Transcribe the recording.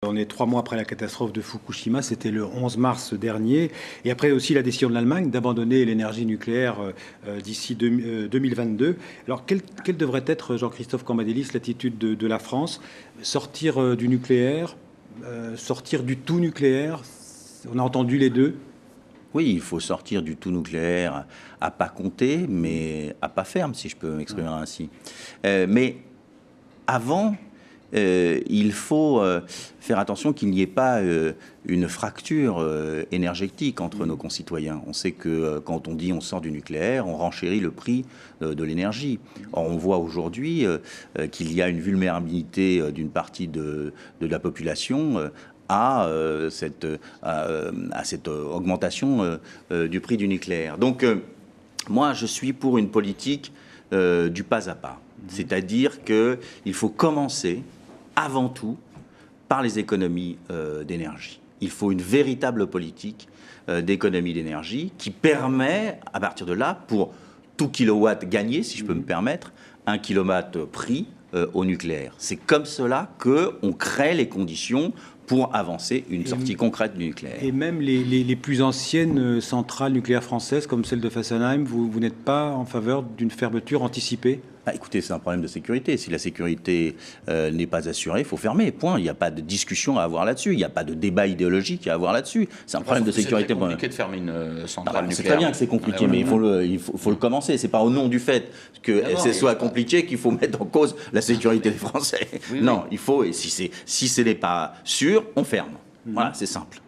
on est 3 mois après la catastrophe de Fukushima, c'était le 11 mars dernier. Et après aussi la décision de l'Allemagne d'abandonner l'énergie nucléaire d'ici 2022. Alors, quelle devrait être, Jean-Christophe Cambadélis, l'attitude de la France? Sortir du nucléaire, sortir du tout nucléaire? On a entendu les deux. Oui, il faut sortir du tout nucléaire à pas compter, mais à pas ferme, si je peux m'exprimer ainsi. Mais avant, il faut faire attention qu'il n'y ait pas une fracture énergétique entre nos concitoyens. On sait que quand on dit on sort du nucléaire, on renchérit le prix de l'énergie. Or, on voit aujourd'hui qu'il y a une vulnérabilité d'une partie de la population à cette augmentation du prix du nucléaire. Donc, moi, je suis pour une politique du pas à pas. C'est-à-dire qu'il faut commencer, avant tout, par les économies d'énergie. Il faut une véritable politique d'économie d'énergie qui permet, à partir de là, pour tout kilowatt gagné, si je peux me permettre, 1 kilowatt pris au nucléaire. C'est comme cela qu'on crée les conditions pour avancer une sortie concrète du nucléaire. Et même les plus anciennes centrales nucléaires françaises, comme celle de Fessenheim, vous n'êtes pas en faveur d'une fermeture anticipée? Écoutez, c'est un problème de sécurité. Si la sécurité n'est pas assurée, il faut fermer. Point. Il n'y a pas de discussion à avoir là-dessus. Il n'y a pas de débat idéologique à avoir là-dessus. C'est un problème de sécurité. C'est compliqué de fermer une centrale nucléaire. C'est très bien que c'est compliqué, mais il faut le commencer. C'est pas au nom du fait que ce soit compliqué qu'il faut mettre en cause la sécurité des Français. Non, il faut. Et si ce n'est pas sûr, on ferme. Voilà, c'est simple.